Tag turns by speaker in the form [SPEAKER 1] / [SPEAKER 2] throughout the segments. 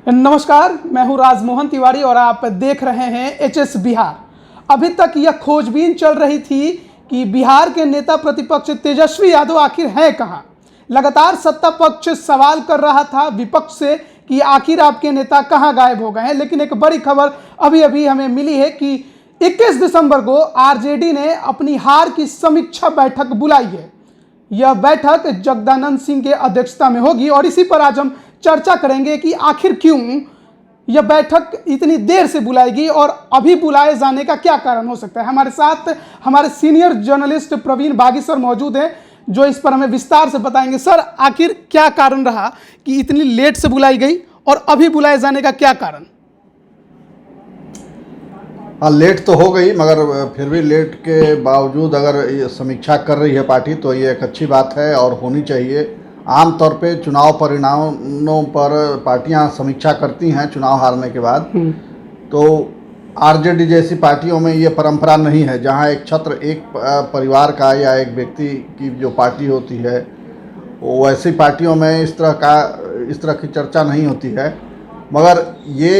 [SPEAKER 1] नमस्कार, मैं हूं राजमोहन तिवारी और आप देख रहे हैं एचएस बिहार। अभी तक यह खोजबीन चल रही थी कि बिहार के नेता प्रतिपक्ष तेजस्वी यादव आखिर हैं कहां। लगातार सत्ता पक्ष सवाल कर रहा था विपक्ष से कि आखिर आपके नेता कहां गायब हो गए हैं। लेकिन एक बड़ी खबर अभी अभी हमें मिली है कि 21 दिसंबर को आरजेडी ने अपनी हार की समीक्षा बैठक बुलाई है। यह बैठक जगदानंद सिंह के अध्यक्षता में होगी और इसी पर आज हम चर्चा करेंगे कि आखिर क्यों यह बैठक इतनी देर से बुलाएगी और अभी बुलाए जाने का क्या कारण हो सकता है। हमारे साथ हमारे सीनियर जर्नलिस्ट प्रवीण बागी सर मौजूद हैं जो इस पर हमें विस्तार से बताएंगे। सर, आखिर क्या कारण रहा कि इतनी लेट से बुलाई गई और अभी बुलाए जाने का क्या कारण?
[SPEAKER 2] हाँ, लेट तो हो गई, मगर फिर भी लेट के बावजूद अगर ये समीक्षा कर रही है पार्टी तो ये एक अच्छी बात है और होनी चाहिए। आमतौर पे चुनाव परिणामों पर पार्टियां समीक्षा करती हैं चुनाव हारने के बाद। तो आरजेडी जैसी पार्टियों में ये परंपरा नहीं है, जहां एक छत्र एक परिवार का या एक व्यक्ति की जो पार्टी होती है वो वैसी पार्टियों में इस तरह की चर्चा नहीं होती है। मगर ये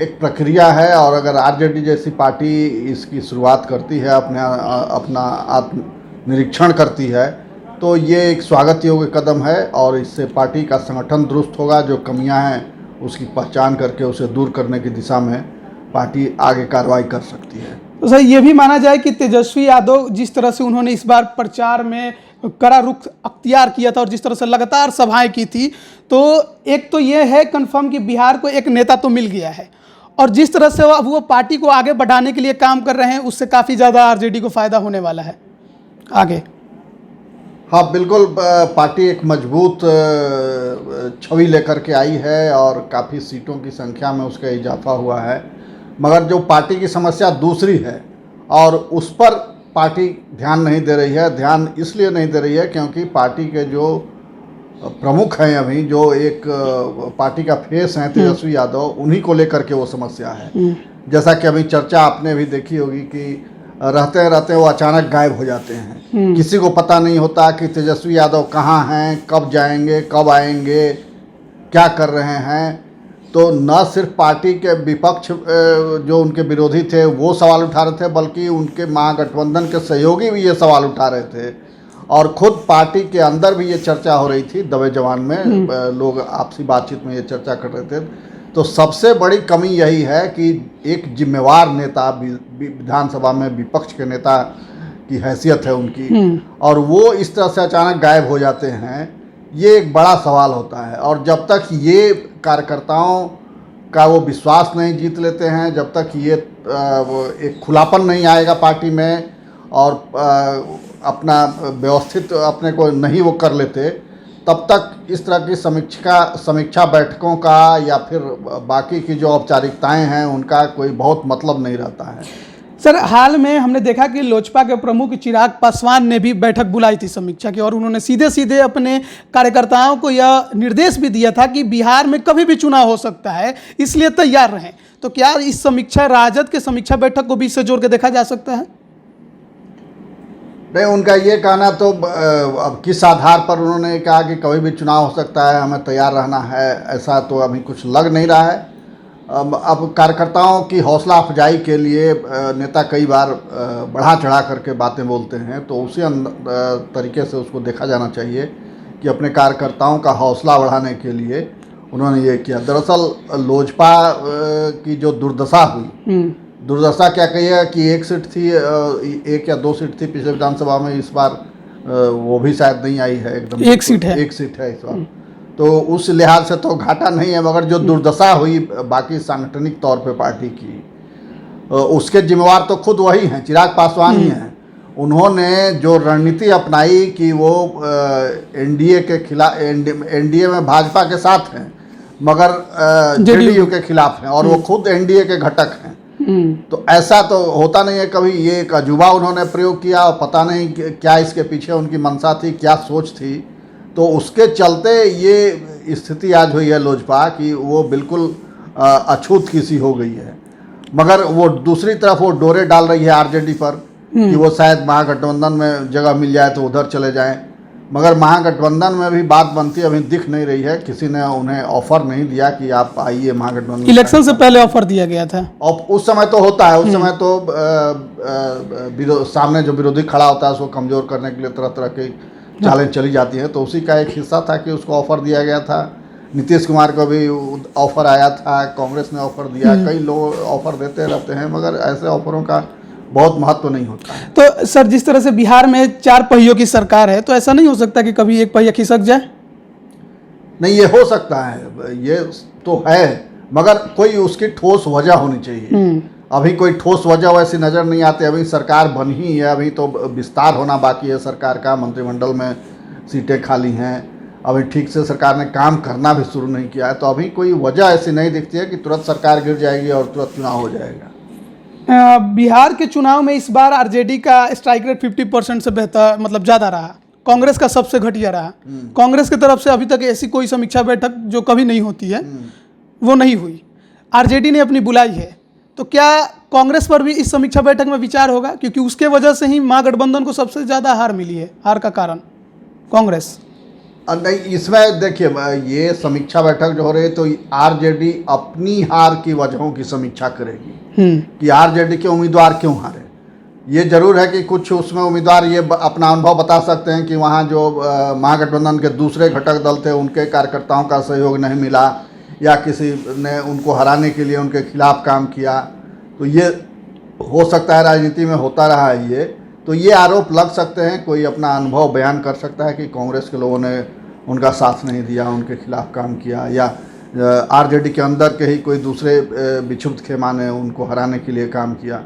[SPEAKER 2] एक प्रक्रिया है और अगर आरजेडी जैसी पार्टी इसकी शुरुआत करती है, अपना आत्मनिरीक्षण करती है, तो ये एक स्वागत योग्य कदम है और इससे पार्टी का संगठन दुरुस्त होगा। जो कमियां हैं उसकी पहचान करके उसे दूर करने की दिशा में पार्टी आगे कार्रवाई कर सकती है।
[SPEAKER 1] तो सर, ये भी माना जाए कि तेजस्वी यादव जिस तरह से उन्होंने इस बार प्रचार में कड़ा रुख अख्तियार किया था और जिस तरह से लगातार सभाएं की थी, तो एक तो ये है कंफर्म कि बिहार को एक नेता तो मिल गया है और जिस तरह से अब वो पार्टी को आगे बढ़ाने के लिए काम कर रहे हैं उससे काफ़ी ज़्यादा आरजेडी को फ़ायदा होने वाला है आगे।
[SPEAKER 2] हाँ बिल्कुल, पार्टी एक मजबूत छवि लेकर के आई है और काफ़ी सीटों की संख्या में उसका इजाफा हुआ है। मगर जो पार्टी की समस्या दूसरी है और उस पर पार्टी ध्यान नहीं दे रही है। ध्यान इसलिए नहीं दे रही है क्योंकि पार्टी के जो प्रमुख हैं, अभी जो एक पार्टी का फेस हैं तेजस्वी यादव, उन्हीं को लेकर के वो समस्या है। जैसा कि अभी चर्चा आपने भी देखी होगी कि रहते रहते वो अचानक गायब हो जाते हैं। किसी को पता नहीं होता कि तेजस्वी यादव कहाँ हैं, कब जाएंगे, कब आएंगे, क्या कर रहे हैं। तो न सिर्फ पार्टी के विपक्ष जो उनके विरोधी थे वो सवाल उठा रहे थे, बल्कि उनके महागठबंधन के सहयोगी भी ये सवाल उठा रहे थे और खुद पार्टी के अंदर भी ये चर्चा हो रही थी। दबे जवान में लोग आपसी बातचीत में ये चर्चा कर रहे थे। तो सबसे बड़ी कमी यही है कि एक जिम्मेवार नेता, विधानसभा में विपक्ष के नेता की हैसियत है उनकी, और वो इस तरह से अचानक गायब हो जाते हैं। ये एक बड़ा सवाल होता है और जब तक ये कार्यकर्ताओं का वो विश्वास नहीं जीत लेते हैं, जब तक ये एक खुलापन नहीं आएगा पार्टी में और अपना व्यवस्थित अपने को नहीं वो कर लेते, तब तक इस तरह की समीक्षा बैठकों का या फिर बाकी की जो औपचारिकताएं हैं उनका कोई बहुत मतलब नहीं रहता है।
[SPEAKER 1] सर, हाल में हमने देखा कि लोजपा के प्रमुख चिराग पासवान ने भी बैठक बुलाई थी समीक्षा की और उन्होंने सीधे सीधे अपने कार्यकर्ताओं को यह निर्देश भी दिया था कि बिहार में कभी भी चुनाव हो सकता है, इसलिए तैयार रहें। तो क्या इस समीक्षा, राजद के समीक्षा बैठक को भी इससे जोड़ के देखा जा सकता है?
[SPEAKER 2] नहीं, उनका ये कहना तो अब किस आधार पर उन्होंने कहा कि कभी भी चुनाव हो सकता है, हमें तैयार रहना है, ऐसा तो अभी कुछ लग नहीं रहा है। अब कार्यकर्ताओं की हौसला अफजाई के लिए नेता कई बार बढ़ा चढ़ा करके बातें बोलते हैं, तो उसी तरीके से उसको देखा जाना चाहिए कि अपने कार्यकर्ताओं का हौसला बढ़ाने के लिए उन्होंने ये किया। दरअसल लोजपा की जो दुर्दशा हुई, दुर्दशा क्या कहिए कि एक सीट थी, एक या दो सीट थी पिछले विधानसभा में, इस बार वो भी शायद नहीं आई है, एकदम एक सीट है इस बार। तो उस लिहाज से तो घाटा नहीं है, मगर जो दुर्दशा हुई बाकी सांगठनिक तौर पे पार्टी की, उसके जिम्मेवार तो खुद वही हैं, चिराग पासवान ही हैं। उन्होंने जो रणनीति अपनाई कि वो एनडीए के खिलाफ, एनडीए में भाजपा के साथ हैं मगर जेडीयू के खिलाफ हैं और वो खुद एनडीए के घटक हैं। तो ऐसा तो होता नहीं है कभी। ये एक अजूबा उन्होंने प्रयोग किया और पता नहीं क्या इसके पीछे उनकी मंशा थी, क्या सोच थी। तो उसके चलते ये स्थिति आज हुई है लोजपा की, वो बिल्कुल अछूत किसी हो गई है। मगर वो दूसरी तरफ वो डोरे डाल रही है आरजेडी पर कि वो शायद महागठबंधन में जगह मिल जाए तो उधर चले जाएं। मगर महागठबंधन में भी बात बनती अभी दिख नहीं रही है, किसी ने उन्हें ऑफर नहीं दिया कि आप आइए महागठबंधन।
[SPEAKER 1] इलेक्शन से पहले ऑफर दिया गया था,
[SPEAKER 2] और उस समय तो होता है, उस समय तो सामने जो विरोधी खड़ा होता है उसको कमज़ोर करने के लिए तरह तरह की चालें चली जाती हैं, तो उसी का एक हिस्सा था कि उसको ऑफर दिया गया था। नीतीश कुमार को भी ऑफर आया था, कांग्रेस ने ऑफर दिया, कई लोग ऑफर देते रहते हैं, मगर ऐसे ऑफरों का बहुत महत्व नहीं होता है।
[SPEAKER 1] तो सर जिस तरह से बिहार में 4 पहियों की सरकार है, तो ऐसा नहीं हो सकता कि कभी एक पहिया खिसक जाए?
[SPEAKER 2] नहीं, ये हो सकता है, ये तो है, मगर कोई उसकी ठोस वजह होनी चाहिए। अभी कोई ठोस वजह वैसी नज़र नहीं आती। अभी सरकार बन ही है, अभी तो विस्तार होना बाकी है सरकार का, मंत्रिमंडल में सीटें खाली हैं, अभी ठीक से सरकार ने काम करना भी शुरू नहीं किया है, तो अभी कोई वजह ऐसी नहीं दिखती है कि तुरंत सरकार गिर जाएगी और तुरंत चुनाव हो जाएगा।
[SPEAKER 1] बिहार के चुनाव में इस बार आरजेडी का स्ट्राइक रेट 50% से बेहतर, मतलब ज़्यादा रहा, कांग्रेस का सबसे घटिया रहा। कांग्रेस की तरफ से अभी तक ऐसी कोई समीक्षा बैठक जो कभी नहीं होती है वो नहीं हुई, आरजेडी ने अपनी बुलाई है, तो क्या कांग्रेस पर भी इस समीक्षा बैठक में विचार होगा? क्योंकि उसके वजह से ही महागठबंधन को सबसे ज़्यादा हार मिली है, हार का कारण कांग्रेस।
[SPEAKER 2] नहीं, इसमें देखिए, ये समीक्षा बैठक जो हो रही है तो आरजेडी अपनी हार की वजहों की समीक्षा करेगी कि आरजेडी के उम्मीदवार क्यों हारे। ये जरूर है कि कुछ उसमें उम्मीदवार ये अपना अनुभव बता सकते हैं कि वहाँ जो महागठबंधन के दूसरे घटक दल थे उनके कार्यकर्ताओं का सहयोग नहीं मिला, या किसी ने उनको हराने के लिए उनके खिलाफ काम किया, तो ये हो सकता है, राजनीति में होता रहा है ये, तो ये आरोप लग सकते हैं। कोई अपना अनुभव बयान कर सकता है कि कांग्रेस के लोगों ने उनका साथ नहीं दिया, उनके खिलाफ काम किया, या आरजेडी के अंदर के ही कोई दूसरे विक्षुब्ध खेमा ने उनको हराने के लिए काम किया,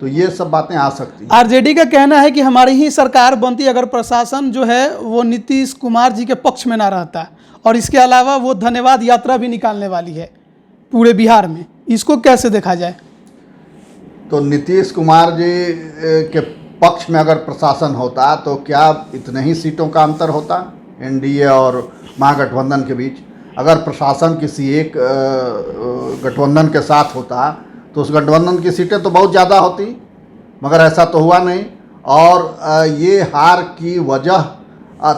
[SPEAKER 2] तो ये सब बातें आ सकती हैं।
[SPEAKER 1] आरजेडी का कहना है कि हमारी ही सरकार बनती अगर प्रशासन जो है वो नीतीश कुमार जी के पक्ष में ना रहता, और इसके अलावा वो धन्यवाद यात्रा भी निकालने वाली है पूरे बिहार में। इसको कैसे देखा जाए?
[SPEAKER 2] तो नीतीश कुमार जी के पक्ष में अगर प्रशासन होता तो क्या इतने ही सीटों का अंतर होता एनडीए और महागठबंधन के बीच? अगर प्रशासन किसी एक गठबंधन के साथ होता तो उस गठबंधन की सीटें तो बहुत ज़्यादा होती, मगर ऐसा तो हुआ नहीं। और ये हार की वजह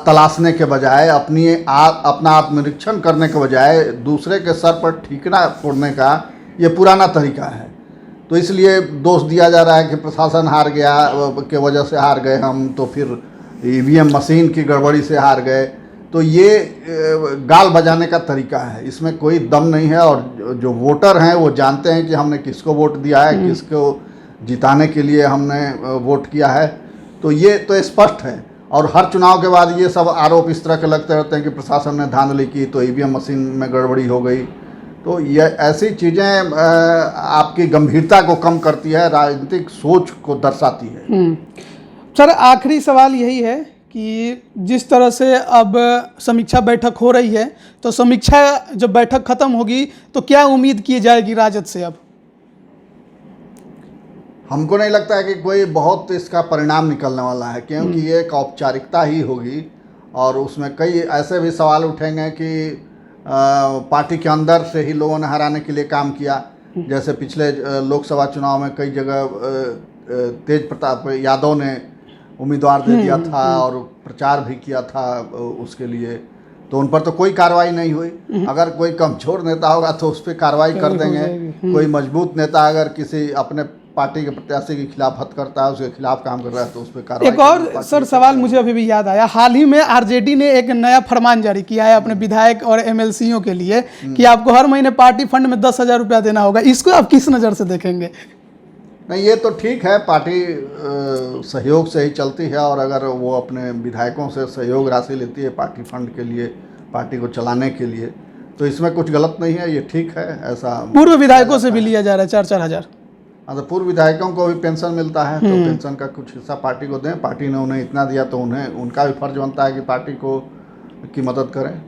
[SPEAKER 2] तलाशने के बजाय, अपना आत्मनिरीक्षण करने के बजाय दूसरे के सर पर ठीकरा फोड़ने का ये पुराना तरीका है। तो इसलिए दोष दिया जा रहा है कि प्रशासन हार गया के वजह से हार गए हम, तो फिर ईवीएम मशीन की गड़बड़ी से हार गए, तो ये गाल बजाने का तरीका है, इसमें कोई दम नहीं है। और जो वोटर हैं वो जानते हैं कि हमने किसको वोट दिया है, किसको जिताने के लिए हमने वोट किया है, तो ये तो स्पष्ट है। और हर चुनाव के बाद ये सब आरोप इस तरह के लगते रहते हैं कि प्रशासन ने धांधली की, तो ईवीएम मशीन में गड़बड़ी हो गई, तो ये ऐसी चीज़ें आपकी गंभीरता को कम करती है, राजनीतिक सोच को दर्शाती है।
[SPEAKER 1] सर आखिरी सवाल यही है कि जिस तरह से अब समीक्षा बैठक हो रही है, तो समीक्षा जब बैठक खत्म होगी तो क्या उम्मीद की जाएगी राजद से? अब
[SPEAKER 2] हमको नहीं लगता है कि कोई बहुत इसका परिणाम निकलने वाला है, क्योंकि ये एक औपचारिकता ही होगी, और उसमें कई ऐसे भी सवाल उठेंगे कि पार्टी के अंदर से ही लोगों ने हराने के लिए काम किया। जैसे पिछले लोकसभा चुनाव में कई जगह तेज प्रताप यादव ने उम्मीदवार दे दिया था और प्रचार भी किया था उसके लिए, तो उन पर तो कोई कार्रवाई नहीं हुई। अगर कोई कमजोर नेता होगा तो उस पर कार्रवाई कर देंगे। कोई मजबूत नेता अगर किसी अपने पार्टी के प्रत्याशी के खिलाफ हद करता है, उसके खिलाफ काम कर रहा है, तो उस पर कार्रवाई।
[SPEAKER 1] एक और सर सवाल मुझे अभी भी याद आया, हाल ही में आरजेडी ने एक नया फरमान जारी किया है अपने विधायक और एमएलसीओं के लिए कि आपको हर महीने पार्टी फंड में 10,000 रुपया देना होगा। इसको आप किस नज़र से देखेंगे?
[SPEAKER 2] नहीं, ये तो ठीक है, पार्टी सहयोग से ही चलती है, और अगर वो अपने विधायकों से सहयोग राशि लेती है पार्टी फंड के लिए, पार्टी को चलाने के लिए, तो इसमें कुछ गलत नहीं है, ये ठीक है। ऐसा
[SPEAKER 1] पूर्व विधायकों से भी लिया जा रहा है 4-4 हज़ार।
[SPEAKER 2] हाँ, तो पूर्व विधायकों को भी पेंशन मिलता है, तो पेंशन का कुछ हिस्सा पार्टी को दें। पार्टी ने उन्हें इतना दिया तो उनका भी फर्ज बनता है कि पार्टी की मदद करें।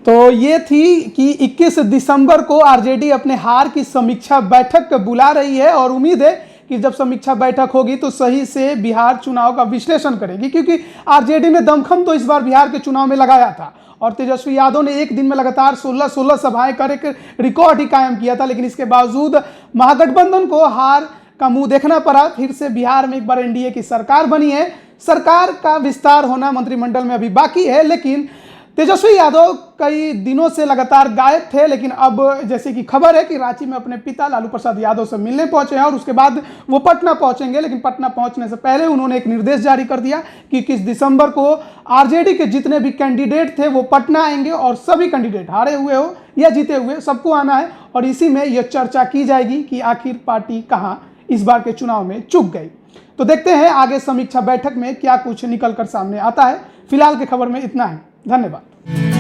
[SPEAKER 1] तो ये थी कि 21 दिसंबर को आरजेडी अपने हार की समीक्षा बैठक बुला रही है, और उम्मीद है कि जब समीक्षा बैठक होगी तो सही से बिहार चुनाव का विश्लेषण करेगी, क्योंकि आरजेडी ने दमखम तो इस बार बिहार के चुनाव में लगाया था, और तेजस्वी यादव ने एक दिन में लगातार 16 सभाएं कर एक रिकॉर्ड ही कायम किया था। लेकिन इसके बावजूद महागठबंधन को हार का मुंह देखना पड़ा। फिर से बिहार में एक बार एनडीए की सरकार बनी है, सरकार का विस्तार होना मंत्रिमंडल में अभी बाकी है, लेकिन तेजस्वी यादव कई दिनों से लगातार गायब थे। लेकिन अब जैसे कि खबर है कि रांची में अपने पिता लालू प्रसाद यादव से मिलने पहुंचे हैं और उसके बाद वो पटना पहुंचेंगे। लेकिन पटना पहुंचने से पहले उन्होंने एक निर्देश जारी कर दिया कि 21 दिसंबर को आरजेडी के जितने भी कैंडिडेट थे वो पटना आएंगे और सभी कैंडिडेट हारे हुए हो या जीते हुए सबको आना है। और इसी में यह चर्चा की जाएगी कि आखिर पार्टी कहाँ इस बार के चुनाव में चूक गई। तो देखते हैं आगे समीक्षा बैठक में क्या कुछ निकल कर सामने आता है। फिलहाल की खबर में इतना है। धन्यवाद।